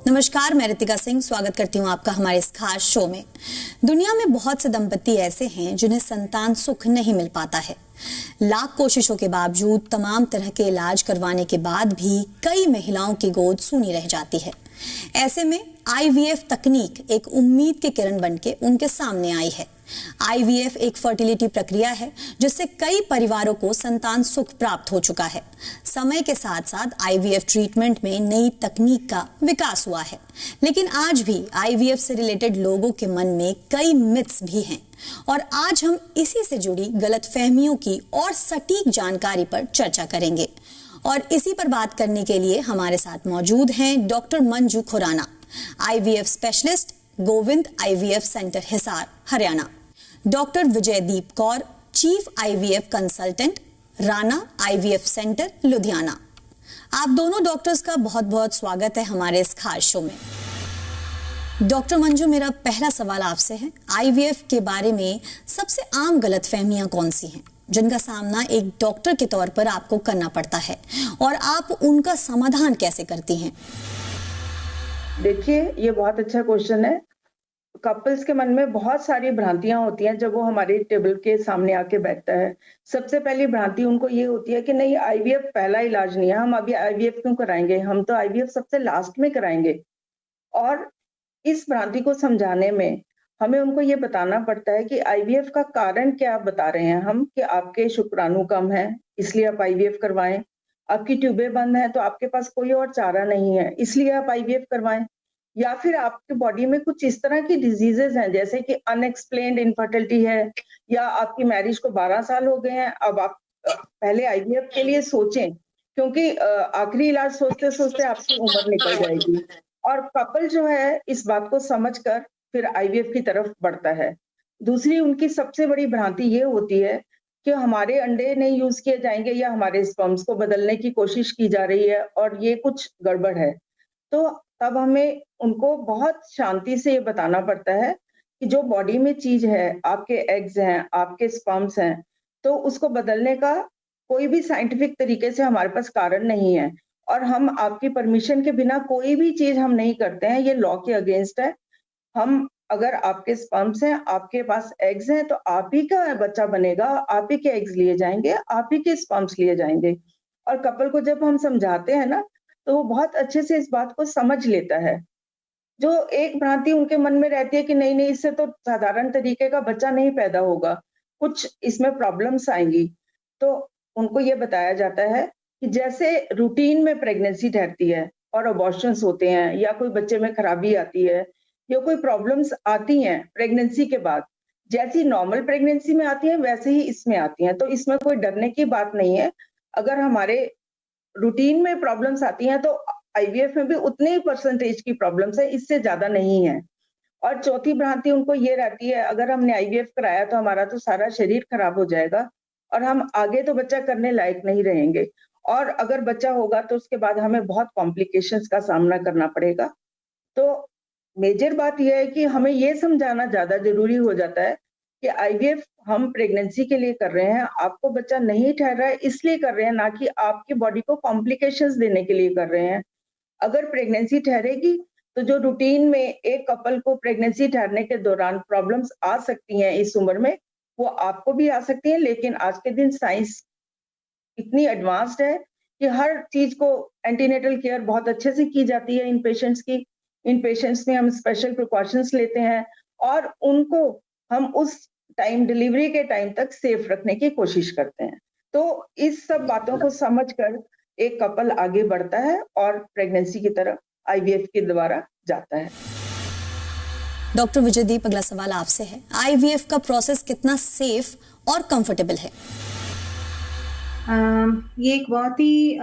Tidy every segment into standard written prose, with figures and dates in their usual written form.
नमस्कार, मैं रितिका सिंह स्वागत करती हूँ आपका हमारे इस खास शो में। दुनिया में बहुत से दंपति ऐसे हैं जिन्हें संतान सुख नहीं मिल पाता है। लाख कोशिशों के बावजूद, तमाम तरह के इलाज करवाने के बाद भी कई महिलाओं की गोद सूनी रह जाती है। ऐसे में आईवीएफ तकनीक एक उम्मीद की किरण बनके उनके सामने आई है। आईवीएफ एक फर्टिलिटी प्रक्रिया है जिससे कई परिवारों को संतान सुख प्राप्त हो चुका है। समय के साथ साथ आईवीएफ ट्रीटमेंट में नई तकनीक का विकास हुआ है, लेकिन आज भी आईवीएफ से रिलेटेड लोगों के मन में कई मिथ्स भी हैं और आज हम इसी से जुड़ी गलतफहमियों की और सटीक जानकारी पर चर्चा करेंगे। और इसी पर बात करने के लिए हमारे साथ मौजूद हैं doctor Manju Khurana, IVF specialist, Govind IVF centre Hisar, Haryana, doctor Vijaydeep Kaur, chief IVF consultant, Rana IVF centre, Ludhiana. आप दोनों डॉक्टर्स का बहुत बहुत स्वागत है हमारे इस खास शो में। डॉक्टर मंजू, मेरा पहला सवाल आपसे है, आईवीएफ के बारे में सबसे आम गलतफहमियां कौन सी हैं जिनका सामना एक डॉक्टर के तौर पर आपको करना पड़ता है और आप उनका समाधान कैसे करती हैं? देखिए, ये बहुत अच्छा क्वेश्चन है। कपल्स के मन में बहुत सारी भ्रांतियां होती हैं जब वो हमारे टेबल के सामने आके बैठता है। सबसे पहली भ्रांति उनको ये होती है कि नहीं, आईवीएफ पहला इलाज नहीं है, हम अभी आईवीएफ क्यों कराएंगे, हम तो आईवीएफ सबसे लास्ट में कराएंगे। और इस भ्रांति को समझाने में हमें उनको ये बताना पड़ता है कि आईवीएफ का कारण क्या बता रहे हैं हम, कि आपके शुक्राणु कम है इसलिए आप आईवीएफ करवाएं, आपकी ट्यूबें बंद हैं तो आपके पास कोई और चारा नहीं है इसलिए आप आईवीएफ करवाएं, या फिर आपके बॉडी में कुछ इस तरह की डिजीजेस हैं जैसे कि अनएक्सप्लेन्ड इनफर्टिलिटी है, या आपकी मैरिज को 12 साल हो गए हैं, अब आप पहले आईवीएफ के लिए सोचें, क्योंकि आखिरी इलाज सोचते सोचते आपकी उम्र निकल जाएगी। और कपल जो है इस बात को समझकर फिर आईवीएफ की तरफ बढ़ता है। दूसरी उनकी सबसे बड़ी भ्रांति ये होती है कि हमारे अंडे नहीं यूज किए जाएंगे या हमारे स्पर्म्स को बदलने की कोशिश की जा रही है और ये कुछ गड़बड़ है। तो तब हमें उनको बहुत शांति से ये बताना पड़ता है कि जो बॉडी में चीज है, आपके एग्स हैं, आपके स्पर्म्स हैं, तो उसको बदलने का कोई भी साइंटिफिक तरीके से हमारे पास कारण नहीं है और हम आपकी परमिशन के बिना कोई भी चीज हम नहीं करते हैं, ये लॉ के अगेंस्ट है। हम अगर आपके स्पर्म्स हैं, आपके पास एग्स हैं, तो आप ही का बच्चा बनेगा, आप ही के एग्स लिए जाएंगे, आप ही के स्पर्म्स लिए जाएंगे। और कपल को जब हम समझाते हैं ना, तो वो बहुत अच्छे से इस बात को समझ लेता है। जो एक भ्रांति उनके मन में रहती है कि नहीं नहीं, इससे तो साधारण तरीके का बच्चा नहीं पैदा होगा, कुछ इसमें प्रॉब्लम्स आएंगी, तो उनको ये बताया जाता है कि जैसे रूटीन में प्रेगनेंसी ठहरती है और अबॉर्शंस होते हैं, या कोई बच्चे में खराबी आती है, या कोई प्रॉब्लम्स आती हैं प्रेगनेंसी के बाद, जैसी नॉर्मल प्रेगनेंसी में आती है वैसे ही इसमें आती हैं, तो इसमें कोई डरने की बात नहीं है। अगर हमारे रूटीन में प्रॉब्लम्स आती हैं तो आईवीएफ में भी उतने ही परसेंटेज की प्रॉब्लम्स है, इससे ज्यादा नहीं है। और चौथी भ्रांति उनको ये रहती है, अगर हमने आईवीएफ कराया तो हमारा तो सारा शरीर खराब हो जाएगा और हम आगे तो बच्चा करने लायक नहीं रहेंगे, और अगर बच्चा होगा तो उसके बाद हमें बहुत कॉम्प्लिकेशंस का सामना करना पड़ेगा। तो मेजर बात यह है कि हमें ये समझाना ज्यादा जरूरी हो जाता है कि आईवीएफ हम प्रेगनेंसी के लिए कर रहे हैं, आपको बच्चा नहीं ठहर रहा है इसलिए कर रहे हैं, ना कि आपकी बॉडी को कॉम्प्लिकेशंस देने के लिए कर रहे हैं। अगर प्रेगनेंसी ठहरेगी तो जो रूटीन में एक कपल को प्रेगनेंसी ठहरने के दौरान प्रॉब्लम्स आ सकती हैं इस उम्र में, वो आपको भी आ सकती है, लेकिन आज के दिन साइंस इतनी एडवांस्ड है कि हर चीज को एंटीनेटल केयर बहुत अच्छे से की जाती है इन पेशेंट्स की। इन पेशेंट्स में हम स्पेशल प्रिकॉशंस लेते हैं और उनको हम उस टाइम, डिलीवरी के टाइम तक सेफ रखने की कोशिश करते हैं। तो इस सब बातों को समझकर एक कपल आगे बढ़ता है और प्रेगनेंसी की तरफ आईवीएफ के द्वारा जाता है। डॉक्टर विजयदीप, अगला सवाल आपसे है, आईवीएफ का प्रोसेस कितना सेफ और कंफर्टेबल है? ये एक बहुत ही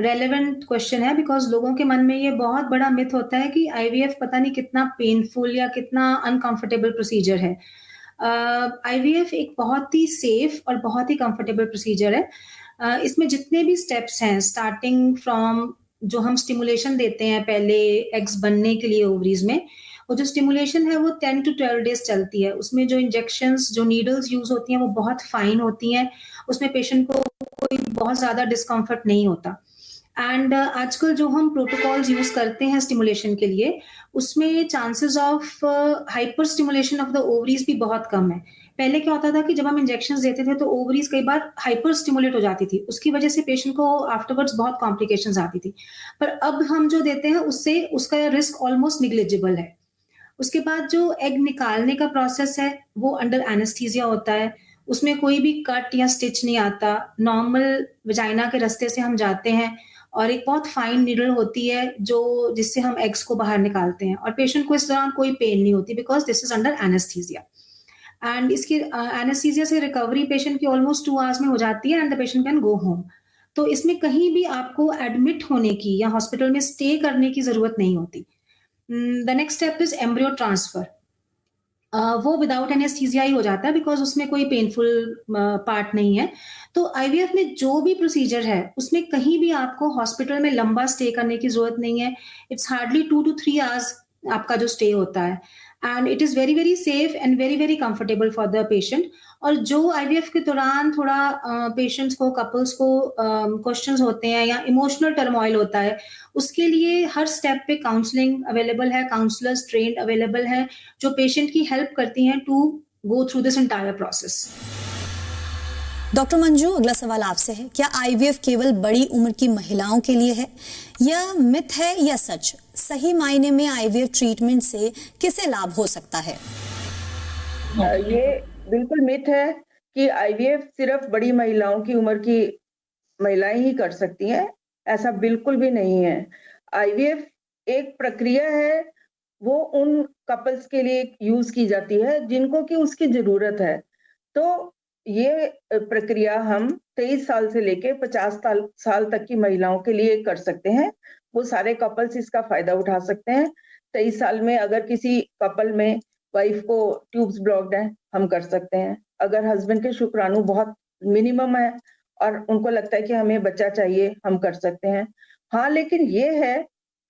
रेलेवेंट क्वेश्चन है, बिकॉज लोगों के मन में ये बहुत बड़ा मिथ होता है कि आईवीएफ पता नहीं कितना पेनफुल या कितना अनकंफर्टेबल प्रोसीजर है। आईवीएफ एक बहुत ही सेफ और बहुत ही कंफर्टेबल प्रोसीजर है। इसमें जितने भी स्टेप्स हैं, स्टार्टिंग फ्रॉम जो हम स्टिमुलेशन देते हैं पहले एग्स बनने के लिए ओवरीज में, वो जो स्टिमुलेशन है वो 10 to 12 डेज चलती है। उसमें जो इंजेक्शंस, जो नीडल्स यूज होती हैं वो बहुत फाइन होती हैं। उसमें पेशेंट को कोई बहुत ज़्यादा डिस्कम्फर्ट नहीं होता। एंड आजकल जो हम प्रोटोकॉल्स यूज़ करते हैं स्टिमुलेशन के लिए, उसमें chances of hyper stimulation of the ovaries भी बहुत कम है। पहले क्या होता था कि जब हम इंजेक्शंस देते थे तो ओवरीज कई बार हाइपर स्टिमुलेट हो जाती थी, उसकी वजह से पेशेंट को आफ्टरवर्ड्स बहुत कॉम्प्लिकेशंस आती थी। पर अब हम जो देते हैं उससे उसका रिस्क ऑलमोस्ट निग्लिजिबल है। उसके बाद जो एग निकालने का प्रोसेस है वो अंडर एनेस्थीसिया होता है, उसमें कोई भी कट या स्टिच नहीं आता, नॉर्मल वजाइना के रास्ते से हम जाते हैं और एक बहुत फाइन नीडल होती है जो जिससे हम एग्स को बाहर निकालते हैं और पेशेंट को इस दौरान कोई पेन नहीं होती because this is under anaesthesia. And इसकी एनेस्थीसिया से रिकवरी पेशेंट की ऑलमोस्ट 2 आवर्स में हो जाती है and the patient can go home. तो इसमें कहीं भी आपको एडमिट होने की या हॉस्पिटल में स्टे करने की जरूरत नहीं होती। The next step is embryo transfer. वो विदाउट एनेस्थीसिया ही हो जाता है बिकॉज उसमें कोई पेनफुल पार्ट नहीं है। तो आईवीएफ में जो भी प्रोसीजर है उसमें कहीं भी आपको हॉस्पिटल में लंबा स्टे करने की जरूरत नहीं है। इट्स हार्डली 2 to 3 आवर्स आपका जो स्टे होता है and it is very very safe and very very comfortable for the patient. और जो आईवीएफ के दौरान थोड़ा पेशेंट्स को कपल्स को क्वेश्चंस होते हैं या इमोशनल टर्मोइल होता है, उसके लिए हर स्टेप पे काउंसलिंग अवेलेबल है, काउंसलर्स ट्रेंड अवेलेबल है जो पेशेंट की हेल्प करती हैं to go through this entire process. Doctor Manju, अगला सवाल आपसे है, क्या आईवीएफ केवल बड़ी उम्र की महिलाओं के लिए है? यह मिथ है या सच? सही मायने में आईवीएफ ट्रीटमेंट से किसे लाभ हो सकता है? ये बिल्कुल मिथ है कि आईवीएफ सिर्फ बड़ी महिलाओं की उम्र की महिलाएं ही कर सकती हैं। ऐसा बिल्कुल भी नहीं है। आईवीएफ एक प्रक्रिया है, वो उन कपल्स के लिए यूज की जाती है जिनको कि उसकी जरूरत है। तो ये प्रक्रिया हम 23 साल से लेके 50 साल तक की महिलाओं के लिए कर सकते हैं। वो सारे कपल्स इसका फायदा उठा सकते हैं। 23 साल में अगर किसी कपल में वाइफ को ट्यूब्स ब्लॉक्ड है, हम कर सकते हैं। अगर हस्बैंड के शुक्राणु बहुत मिनिमम है और उनको लगता है कि हमें बच्चा चाहिए, हम कर सकते हैं। हाँ, लेकिन ये है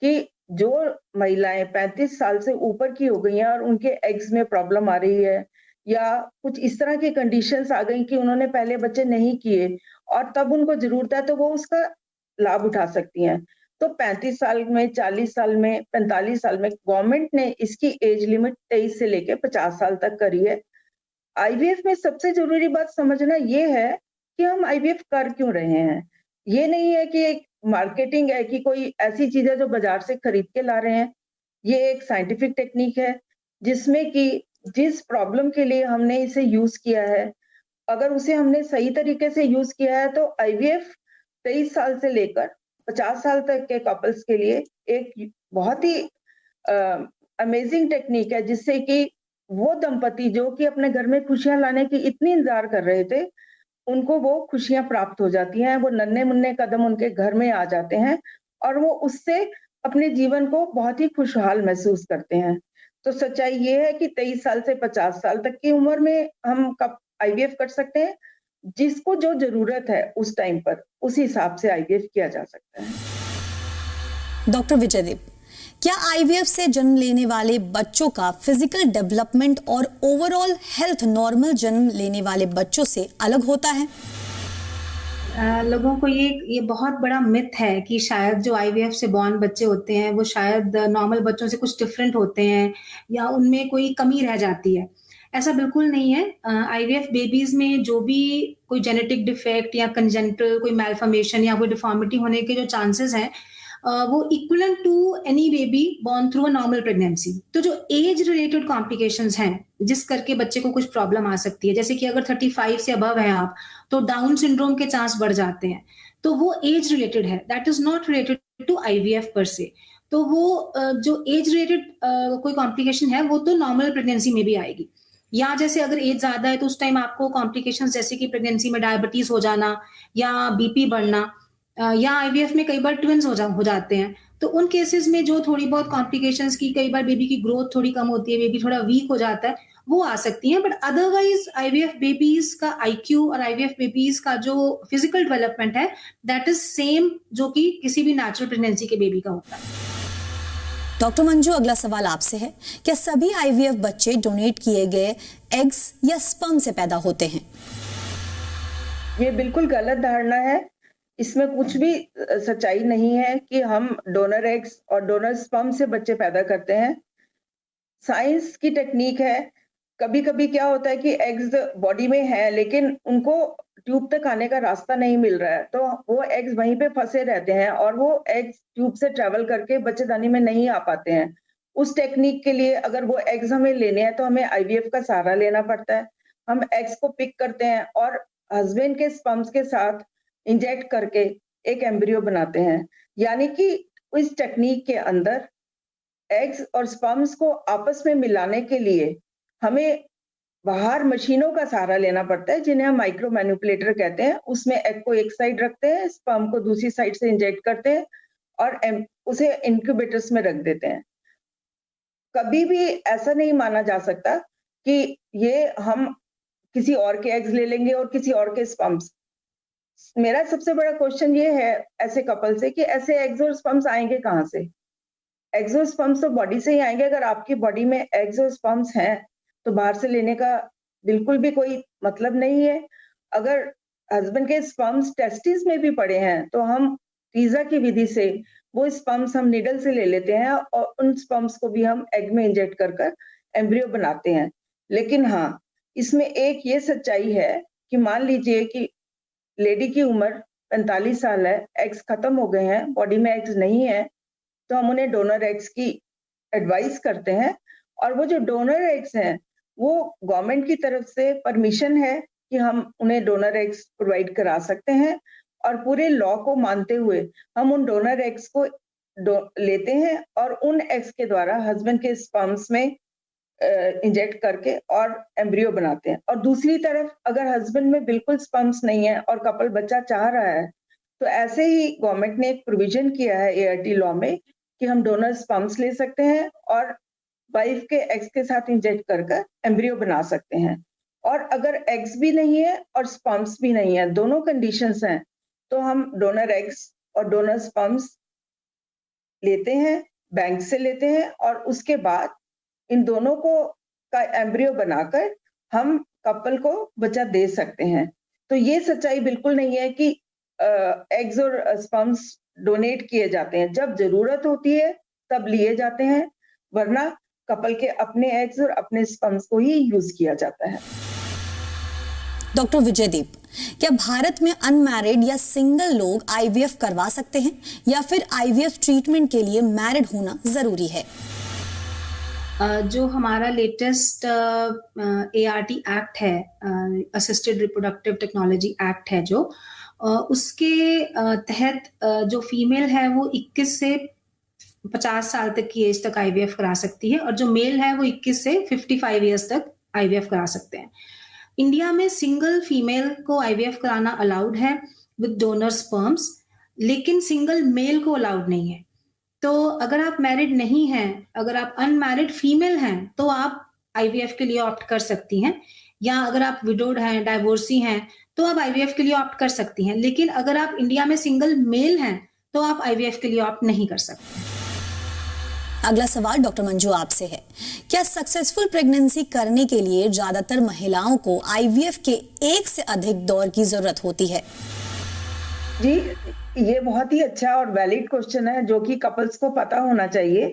कि जो महिलाएं 35 साल से ऊपर की हो गई हैं और उनके एग्स में प्रॉब्लम आ रही है या कुछ इस तरह की कंडीशंस आ गई कि उन्होंने पहले बच्चे नहीं किए और तब उनको जरूरत है, तो वो उसका लाभ उठा सकती हैं। तो 35 साल में, 40 साल में, 45 साल में गवर्नमेंट ने इसकी एज लिमिट 23 से लेके 50 साल तक करी है। आईवीएफ में सबसे जरूरी बात समझना ये है कि हम आईवीएफ कर क्यों रहे हैं। ये नहीं है कि एक मार्केटिंग है कि कोई ऐसी चीज है जो बाजार से खरीद के ला रहे हैं। ये एक साइंटिफिक टेक्निक है जिसमें कि जिस प्रॉब्लम के लिए हमने इसे यूज किया है, अगर उसे हमने सही तरीके से यूज किया है तो आईवीएफ 23 साल से लेकर 50 साल तक के कपल्स के लिए एक बहुत ही अमेजिंग टेक्निक है, जिससे कि वो दंपति जो कि अपने घर में खुशियां लाने की इतनी इंतजार कर रहे थे, उनको वो खुशियां प्राप्त हो जाती हैं। वो नन्हे मुन्ने कदम उनके घर में आ जाते हैं और वो उससे अपने जीवन को बहुत ही खुशहाल महसूस करते हैं। तो सच्चाई ये है कि 23 साल से 50 साल तक की उम्र में हम कब आईवीएफ कर सकते हैं। जिसको जो जरूरत है उस टाइम पर, उस हिसाब से आईवीएफ किया जा सकता है। डॉक्टर विजयदीप, क्या आईवीएफ से जन्म लेने वाले बच्चों का फिजिकल डेवलपमेंट और ओवरऑल हेल्थ नॉर्मल जन्म लेने वाले बच्चों से अलग होता है? लोगों को ये बहुत बड़ा मिथ है कि शायद जो आईवीएफ से बॉर्न बच्चे होते हैं वो शायद नॉर्मल बच्चों से कुछ डिफरेंट होते हैं या उनमें कोई कमी रह जाती है। ऐसा बिल्कुल नहीं है। आईवीएफ बेबीज में जो भी कोई जेनेटिक डिफेक्ट या कंजेनिटल कोई मैलफॉर्मेशन या कोई डिफॉर्मिटी होने के जो चांसेस हैं वो equivalent to any baby born through a normal pregnancy. तो जो एज रिलेटेड कॉम्प्लिकेशंस हैं जिस करके बच्चे को कुछ प्रॉब्लम आ सकती है, जैसे कि अगर 35 से अबव है आप तो डाउन सिंड्रोम के चांस बढ़ जाते हैं, तो वो एज रिलेटेड है, that is not related to IVF per se. तो वो जो एज रिलेटेड कोई कॉम्प्लिकेशन है वो तो नॉर्मल प्रेगनेंसी में भी आएगी। या जैसे अगर एज ज्यादा है तो उस टाइम आपको कॉम्प्लिकेशंस जैसे कि प्रेगनेंसी में डायबिटीज हो जाना या बीपी बढ़ना या आईवीएफ में कई बार ट्विंस हो जाते हैं, तो उन केसेस में जो थोड़ी बहुत कॉम्प्लिकेशंस की, कई बार बेबी की ग्रोथ थोड़ी कम होती है, बेबी थोड़ा वीक हो जाता है, वो आ सकती हैं। बट अदरवाइज आईवीएफ बेबीज का आईक्यू और आईवीएफ बेबीज का जो फिजिकल डेवलपमेंट है दैट इज सेम जो कि किसी भी नेचुरल प्रेगनेंसी के बेबी का होता है। डॉक्टर मंजू, अगला सवाल आपसे है, क्या सभी आईवीएफ बच्चे डोनेट किए गए एग्स या स्पर्म से पैदा होते हैं? ये बिल्कुल गलत धारणा है। इसमें कुछ भी सच्चाई नहीं है कि हम डोनर एग्स और डोनर स्पर्म से बच्चे पैदा करते हैं। साइंस की टेक्निक है। कभी-कभी क्या होता है कि एग्स बॉडी में है लेकिन उनको ट्यूब तक आने का रास्ता नहीं मिल रहा है, तो वो एग्स वहीं पे फँसे रहते हैं और वो एग्स ट्यूब से ट्रैवल करके बच्चेदानी में नहीं आ पाते हैं। उस टेक्निक के लिए अगर वो एग्स हमें लेने हैं तो हमें आईवीएफ का सहारा लेना पड़ता है। हम एग्स को पिक करते हैं और हस्बैंड के स्पर्म्स के साथ इंजेक्ट करके एक एम्ब्रियो बनाते हैं। यानी कि इस टेक्निक के अंदर एग्स और स्पर्म्स को आपस में मिलाने के लिए हमें बाहर मशीनों का सहारा लेना पड़ता है जिन्हें हम माइक्रो मैनिपुलेटर कहते हैं। उसमें एग को एक साइड रखते हैं, स्पर्म को दूसरी साइड से इंजेक्ट करते हैं और उसे इंक्यूबेटर्स में रख देते हैं। कभी भी ऐसा नहीं माना जा सकता कि ये हम किसी और के एग्स ले लेंगे और किसी और के स्पर्म्स। मेरा सबसे बड़ा क्वेश्चन ये है ऐसे कपल से कि ऐसे एग्स और स्पर्म्स आएंगे कहाँ से? एग्स और स्पर्म्स तो बॉडी से ही आएंगे। अगर आपकी बॉडी में एग्स और स्पर्म्स हैं तो बाहर से लेने का बिल्कुल भी कोई मतलब नहीं है। अगर हस्बैंड के स्पर्म्स टेस्टिस में भी पड़े हैं तो हम टीजा की विधि से वो स्पर्म्स हम नीडल से ले लेते हैं और उन स्पर्म्स को भी हम एग में इंजेक्ट कर कर एम्ब्रियो बनाते हैं। लेकिन हाँ, इसमें एक ये सच्चाई है कि मान लीजिए कि लेडी की उम्र 45 साल है, एग्स खत्म हो गए हैं, बॉडी में एग्स नहीं है, तो हम उन्हें डोनर एग्स की एडवाइस करते हैं। और वो जो डोनर एग्स हैं, वो गवर्नमेंट की तरफ से परमिशन है कि हम उन्हें डोनर एग्स प्रोवाइड करा सकते हैं और पूरे लॉ को मानते हुए हम उन डोनर एग्स को लेते हैं और उन एग्स के द्वारा हस्बैंड के स्पर्म्स में इंजेक्ट करके और एम्ब्रियो बनाते हैं। और दूसरी तरफ अगर हस्बैंड में बिल्कुल स्पर्म्स नहीं है और कपल बच्चा चाह रहा है, तो ऐसे ही गवर्नमेंट ने एक प्रोविजन किया है एआरटी लॉ में कि हम डोनर स्पर्म्स ले सकते हैं और वाइफ के एग्स के साथ इंजेक्ट कर कर एम्ब्रियो बना सकते हैं। और अगर एग्स भी नहीं है और स्पर्म्स भी नहीं है, दोनों कंडीशंस हैं, तो हम डोनर एग्स और डोनर स्पर्म्स लेते हैं, बैंक से लेते हैं और उसके बाद इन दोनों को का एम्ब्रियो बनाकर हम कपल को बच्चा दे सकते हैं। तो ये सच्चाई बिल्कुल नहीं है कि एग्स और स्पर्म्स डोनेट किए जाते हैं। जब ज़रूरत होती है तब लिए जाते हैं, वरना कपल के अपने एग्स और अपने स्पर्म्स को ही यूज़ किया जाता है। डॉक्टर विजयदीप, क्या भारत में अनमैरिड या सिंगल लोग आईवीएफ करवा सकते हैं या फिर आईवीएफ ट्रीटमेंट के लिए मैरिड होना जरूरी है? जो हमारा लेटेस्ट एआरटी एक्ट है, असिस्टेड रिप्रोडक्टिव टेक्नोलॉजी एक्ट है, जो उसके तहत जो फीमेल है वो 21 से 50 साल तक की एज तक आईवीएफ करा सकती है और जो मेल है वो 21 से 55 ईयर्स तक आईवीएफ करा सकते हैं। इंडिया में सिंगल फीमेल को आईवीएफ कराना अलाउड है विद डोनर स्पर्म्स, लेकिन सिंगल मेल को अलाउड नहीं है। तो अगर आप मैरिड नहीं हैं, अगर आप अनमैरिड फीमेल हैं, तो आप आईवीएफ के लिए ऑप्ट कर सकती हैं, या अगर आप विडोड हैं, डाइवोर्सी हैं, तो आप आईवीएफ के लिए ऑप्ट कर सकती हैं। लेकिन अगर आप इंडिया में सिंगल मेल हैं, तो आप आईवीएफ के लिए ऑप्ट नहीं कर सकते। अगला सवाल डॉक्टर मंजू आपसे है। क्या सक्सेसफुल प्रेगनेंसी करने के लिए ज्यादातर महिलाओं को आईवीएफ के एक से अधिक दौर की जरूरत होती है? जी, ये बहुत ही अच्छा और वैलिड क्वेश्चन है जो कि कपल्स को पता होना चाहिए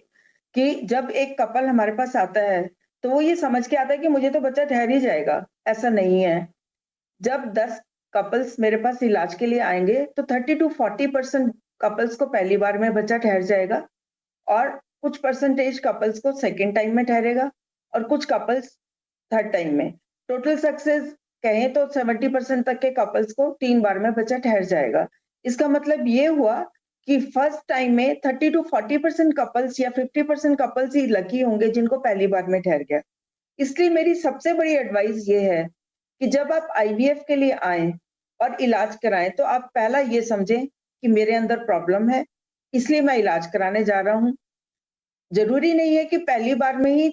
कि जब एक कपल हमारे पास आता है तो वो ये समझ के आता है कि मुझे तो बच्चा ठहर ही जाएगा। ऐसा नहीं है। जब 10 कपल्स मेरे पास इलाज के लिए आएंगे तो 30 to 40% कपल्स को पहली बार में बच्चा ठहर जाएगा और कुछ परसेंटेज कपल्स को सेकेंड टाइम में ठहरेगा और कुछ कपल्स थर्ड टाइम में। टोटल सक्सेस कहें तो 70% तक के कपल्स को 3 बार में बच्चा ठहर जाएगा। इसका मतलब ये हुआ कि फर्स्ट टाइम में 30 to 40% कपल्स या 50% कपल्स ही लकी होंगे जिनको पहली बार में ठहर गया। इसलिए मेरी सबसे बड़ी एडवाइस ये है कि जब आप आईवीएफ के लिए आएं और इलाज कराएं तो आप पहला ये समझें कि मेरे अंदर प्रॉब्लम है, इसलिए मैं इलाज कराने जा रहा हूं। जरूरी नहीं है कि पहली बार में ही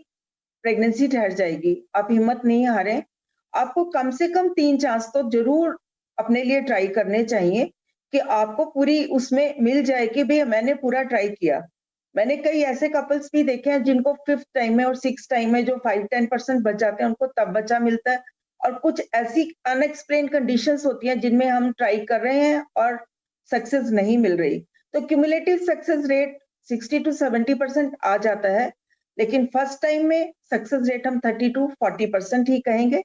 प्रेगनेंसी ठहर जाएगी। आप हिम्मत नहीं हारें। आपको कम से कम 3 चांस तो जरूर अपने लिए ट्राई करने चाहिए कि आपको पूरी उसमें मिल जाए कि भई मैंने पूरा ट्राई किया। मैंने कई ऐसे कपल्स भी देखे हैं जिनको 5th टाइम में और 6th टाइम में जो 5-10% बच जाते हैं उनको तब बच्चा मिलता है और कुछ ऐसी अनएक्सप्लेन कंडीशंस होती हैं जिनमें हम ट्राई कर रहे हैं और सक्सेस नहीं मिल रही। तो क्यूमुलेटिव सक्सेस रेट 60 to 70% आ जाता है, लेकिन फर्स्ट टाइम में सक्सेस रेट हम 30 to 40% ही कहेंगे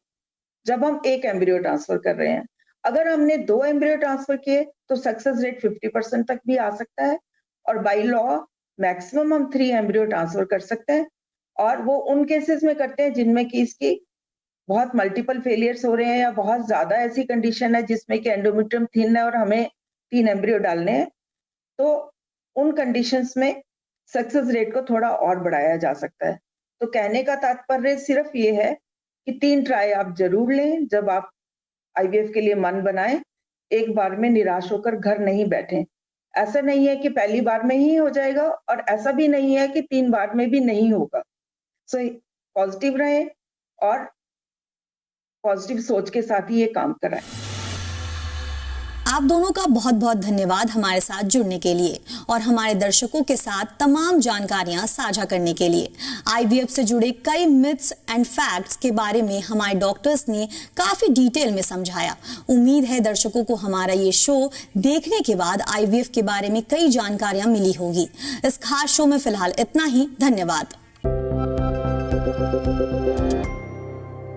जब हम एक एम्ब्रियो ट्रांसफर कर रहे हैं। अगर हमने 2 एम्ब्रियो ट्रांसफर किए तो सक्सेस रेट 50% तक भी आ सकता है, और बाय लॉ मैक्सिमम हम 3 एम्ब्रियो ट्रांसफर कर सकते हैं, और वो उन केसेस में करते हैं जिनमें कि इसकी बहुत मल्टीपल फेलियर्स हो रहे हैं या बहुत ज्यादा ऐसी कंडीशन है जिसमें कि एंडोमेट्रियम थिन है और हमें 3 एम्ब्रियो डालने हैं। तो उन कंडीशंस में सक्सेस रेट को थोड़ा और बढ़ाया जा सकता है। तो कहने का तात्पर्य सिर्फ ये है कि 3 ट्राई आप जरूर लें जब आप आईवीएफ के लिए मन बनाएं, एक बार में निराश होकर घर नहीं बैठें। ऐसा नहीं है कि पहली बार में ही हो जाएगा, और ऐसा भी नहीं है कि 3 बार में भी नहीं होगा। सो पॉजिटिव रहें और पॉजिटिव सोच के साथ ही ये काम कराएं। आप दोनों का बहुत बहुत धन्यवाद हमारे साथ जुड़ने के लिए और हमारे दर्शकों के साथ तमाम जानकारियां साझा करने के लिए। आईवीएफ से जुड़े कई मिथ्स एंड फैक्ट्स के बारे में हमारे डॉक्टर्स ने काफी डिटेल में समझाया। उम्मीद है दर्शकों को हमारा ये शो देखने के बाद आईवीएफ के बारे में कई जानकारियां मिली होगी। इस खास शो में फिलहाल इतना ही। धन्यवाद।